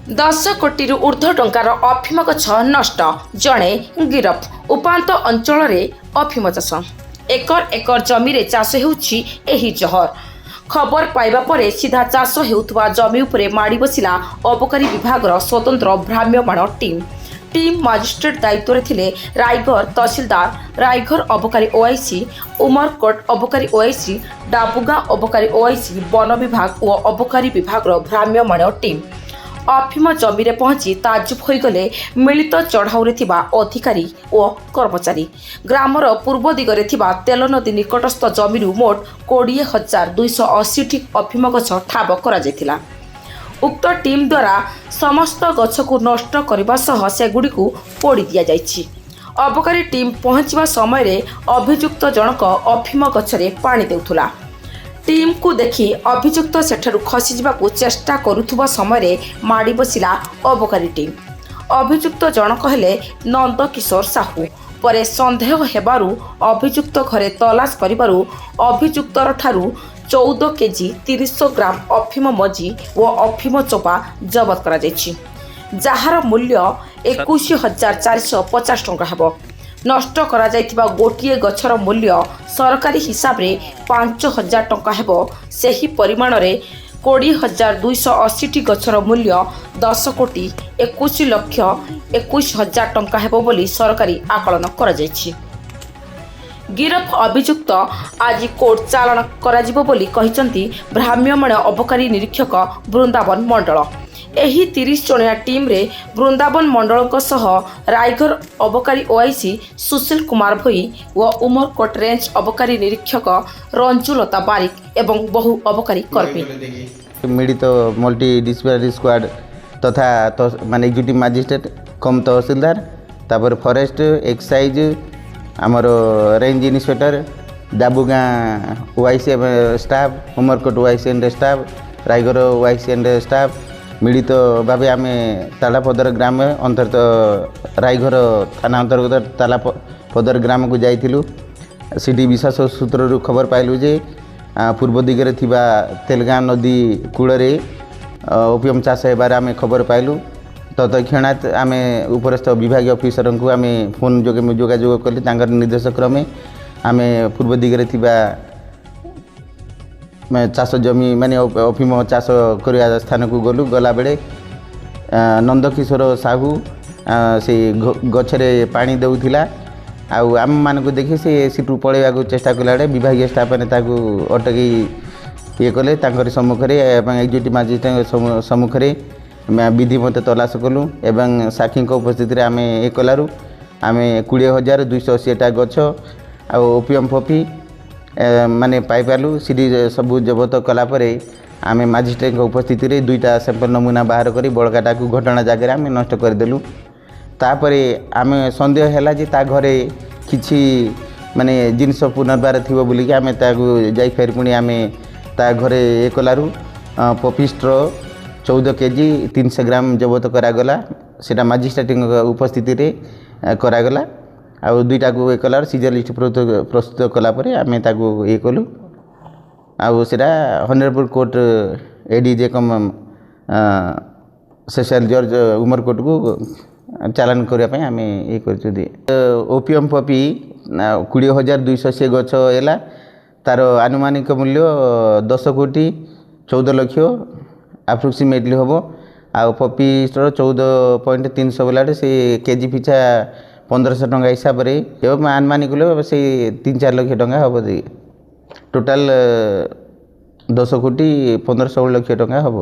10 କୋଟିରୁ ଊର୍ଦ୍ଧ୍ୱ ଟଙ୍କାର ଅଫିମ ଗଛ ନଷ୍ଟ, ଜଣେ ଗିରଫ। ଉପାନ୍ତ ଅଞ୍ଚଳରେ ଅଫିମ ଚାଷ, ଏକର ଏକର ଜମିରେ ଚାଷ ହେଉଛି ଏହି ଜହର। ଖବର ପାଇବା ପରେ ସିଧା ଚାଷ ହେଉଥିବା ଜମି ଉପରେ ମାଡ଼ି ବସିଲା ଅବକାରୀ ବିଭାଗର ସ୍ୱତନ୍ତ୍ର ଭ୍ରାମ୍ୟମାଣ ଟିମ୍। ମାଜିଷ୍ଟ୍ରେଟ ଦାୟିତ୍ୱରେ ଥିଲେ ରାୟଗଡ଼ ତହସିଲଦାର, ରାୟଗଡ଼ ଅବକାରୀ ଓଆଇସି, ଉମରକୋଟ ଅବକାରୀ ଓଆଇସି, ଡାବୁଗାଁ ଅବକାରୀ ଓଆଇସି, ବନ ବିଭାଗ ଓ ଅବକାରୀ ବିଭାଗର ଭ୍ରାମ୍ୟମାଣ ଟିମ୍। ଅଫିମ ଜମିରେ ପହଞ୍ଚି ତାଜୁବ ହୋଇଗଲେ ମିଳିତ ଚଢ଼ାଉରେ ଥିବା ଅଧିକାରୀ ଓ କର୍ମଚାରୀ। ଗ୍ରାମର ପୂର୍ବ ଦିଗରେ ଥିବା ତେଲନଦୀ ନିକଟସ୍ଥ ଜମିରୁ ମୋଟ 20,280ଟି ଅଫିମ ଗଛ ଠାବ କରାଯାଇଥିଲା। ଉକ୍ତ ଟିମ୍ ଦ୍ୱାରା ସମସ୍ତ ଗଛକୁ ନଷ୍ଟ କରିବା ସହ ସେଗୁଡ଼ିକୁ ପୋଡ଼ି ଦିଆଯାଇଛି। ଅବକାରୀ ଟିମ୍ ପହଞ୍ଚିବା ସମୟରେ ଅଭିଯୁକ୍ତ ଜଣକ ଅଫିମ ଗଛରେ ପାଣି ଦେଉଥିଲା। ଟିମ୍କୁ ଦେଖି ଅଭିଯୁକ୍ତ ସେଠାରୁ ଖସିଯିବାକୁ ଚେଷ୍ଟା କରୁଥିବା ସମୟରେ ମାଡ଼ି ବସିଲା ଅବକାରୀ ଟିମ୍। ଅଭିଯୁକ୍ତ ଜଣକ ହେଲେ ନନ୍ଦକିଶୋର ସାହୁ। ପରେ ସନ୍ଦେହ ହେବାରୁ ଅଭିଯୁକ୍ତ ଘରେ ତଲାସ କରିବାରୁ ଅଭିଯୁକ୍ତର ଠାରୁ 14 କେଜି 300 ଗ୍ରାମ ଅଫିମ ମଞ୍ଜି ଓ ଅଫିମ ଚୋପା ଜବତ କରାଯାଇଛି, ଯାହାର ମୂଲ୍ୟ 21,450 ଟଙ୍କା ହେବ। ନଷ୍ଟ କରାଯାଇଥିବା ଗୋଟିଏ ଗଛର ମୂଲ୍ୟ ସରକାରୀ ହିସାବରେ 5,000 ଟଙ୍କା ହେବ। ସେହି ପରିମାଣରେ 20,280ଟି ଗଛର ମୂଲ୍ୟ 10,21,21,000 ଟଙ୍କା ହେବ ବୋଲି ସରକାରୀ ଆକଳନ କରାଯାଇଛି। ଗିରଫ ଅଭିଯୁକ୍ତ ଆଜି କୋର୍ଟ ଚାଲାଣ କରାଯିବ ବୋଲି କହିଛନ୍ତି ଭ୍ରାମ୍ୟମାଣ ଅବକାରୀ ନିରୀକ୍ଷକ ବୃନ୍ଦାବନ ମଣ୍ଡଳ। ଏହି 30 ଜଣିଆ ଟିମ୍ରେ ବୃନ୍ଦାବନ ମଣ୍ଡଳଙ୍କ ସହ ରାୟଗଡ଼ ଅବକାରୀ ଓଆଇସି ସୁଶୀଲ କୁମାର ଭୋଇ ଓ ଉମରକୋଟ ରେଞ୍ଜ ଅବକାରୀ ନିରୀକ୍ଷକ ରଞ୍ଜୁଲତା ବାରିକ ଏବଂ ବହୁ ଅବକାରୀ କର୍ମୀ। ମିଳିତ ମଲ୍ଟି ଡିସିପ୍ଲିନାରୀ ସ୍କ୍ୱାଡ୍ ତଥା ମାନେ ଏକ୍ଜିକ୍ୟୁଟିଭ ମାଜିଷ୍ଟ୍ରେଟ କମ୍ ତହସିଲଦାର, ତାପରେ ଫରେଷ୍ଟ, ଏକ୍ସାଇଜ୍, ଆମର range inspector, Dabugaon OIC staff, Umarkot OIC and staff, Rayagada OIC and staff ମିଳିତ ଭାବେ ଆମେ ତାଲାପଦର ଗ୍ରାମ ଅନ୍ତର୍ଗତ ରାୟଗଡ଼ ଥାନା ଅନ୍ତର୍ଗତ ତାଲାପଦର ଗ୍ରାମକୁ ଯାଇଥିଲୁ। ସେଠି ବିଶ୍ୱାସ ସୂତ୍ରରୁ ଖବର ପାଇଲୁ ଯେ ପୂର୍ବ ଦିଗରେ ଥିବା ତେଲଗାଁ ନଦୀ କୂଳରେ ଓପିୟମ ଚାଷ ହେବାର ଆମେ ଖବର ପାଇଲୁ। ତତ୍କ୍ଷଣାତ୍ ଆମେ ଉପରସ୍ଥ ବିଭାଗୀୟ ଅଫିସରଙ୍କୁ ଆମେ ଫୋନ୍ ଯୋଗେ ଯୋଗାଯୋଗ କଲେ। ତାଙ୍କର ନିର୍ଦ୍ଦେଶ କ୍ରମେ ଆମେ ପୂର୍ବ ଦିଗରେ ଥିବା ଚାଷ ଜମି ମାନେ ଅଫିମ ଚାଷ କରିବା ସ୍ଥାନକୁ ଗଲୁ। ଗଲାବେଳେ ନନ୍ଦକିଶୋର ସାହୁ ସେ ଗଛରେ ପାଣି ଦେଉଥିଲା। ଆଉ ଆମମାନଙ୍କୁ ଦେଖି ସେ ସେଠୁ ପଳାଇବାକୁ ଚେଷ୍ଟା କଲାବେଳେ ବିଭାଗୀୟ ଷ୍ଟାଫ୍ ମାନେ ତାକୁ ଅଟକି ଇଏ କଲେ। ତାଙ୍କରି ସମ୍ମୁଖରେ ଏବଂ ଏକ୍ଜିକ୍ୟୁଟିଭ ମାଜିଷ୍ଟ୍ରେଟଙ୍କ ସମ୍ମୁଖରେ ବିଧିମତ ତଲାସ କଲୁ ଏବଂ ସାକ୍ଷୀଙ୍କ ଉପସ୍ଥିତିରେ ଆମେ ଇଏ କଲାରୁ ଆମେ 20,280ଟା ଗଛ ଆଉ ଓପିୟମ ଫପି ମାନେ ପାଇପାରିଲୁ। ସେଠି ସବୁ ଜବତ କଲା ପରେ ଆମେ ମାଜିଷ୍ଟ୍ରେଟଙ୍କ ଉପସ୍ଥିତିରେ 2ଟା ସାମ୍ପଲ୍ ନମୁନା ବାହାର କରି ବଳକାଟାକୁ ଘଟଣା ଜାଗାରେ ଆମେ ନଷ୍ଟ କରିଦେଲୁ। ତାପରେ ଆମେ ସନ୍ଦେହ ହେଲା ଯେ ତା ଘରେ କିଛି ମାନେ ଜିନିଷ ପୁନର୍ବାର ଥିବ ବୋଲିକି ଆମେ ତାକୁ ଯାଇ ଫେର ପୁଣି ଆମେ ତା ଘରେ ଇଏ କଲାରୁ ପପି ଷ୍ଟ୍ର 14 କେଜି 300 ଗ୍ରାମ ଜବତ କରାଗଲା। ସେଇଟା ମାଜିଷ୍ଟ୍ରେଟଙ୍କ ଉପସ୍ଥିତିରେ କରାଗଲା। ଆଉ 2ଟାକୁ ଇଏ କଲାରୁ ସିଜର ଲିଷ୍ଟ ପ୍ରସ୍ତୁତ କଲା ପରେ ଆମେ ତାକୁ ଇଏ କଲୁ। ଆଉ ସେଇଟା ହନରେବୁଲ କୋର୍ଟ ଏଡିଜେ କମ୍ ସେସନ୍ ଜଜ୍ ଉମରକୋଟକୁ ଚାଲାଣ କରିବା ପାଇଁ ଆମେ ଇଏ କରିଛୁ। ଓପିୟମ ପପି 20,200 ସେ ଗଛ ହେଲା। ତା'ର ଆନୁମାନିକ ମୂଲ୍ୟ 10,14 ଲକ୍ଷ ଆପ୍ରୋକ୍ସିମେଟଲି ହେବ। ଆଉ ପପି ଷ୍ଟୋର 14.300 ବେଲାରେ ସେ କେଜି ପିଛା 1,500 ଟଙ୍କା ହିସାବରେ ଏବଂ ଆନୁମାନିକ ସେଇ 3-4 ଲକ୍ଷ ଟଙ୍କା ହେବ। ଟୋଟାଲ 10,15,16 ଲକ୍ଷ ଟଙ୍କା ହେବ।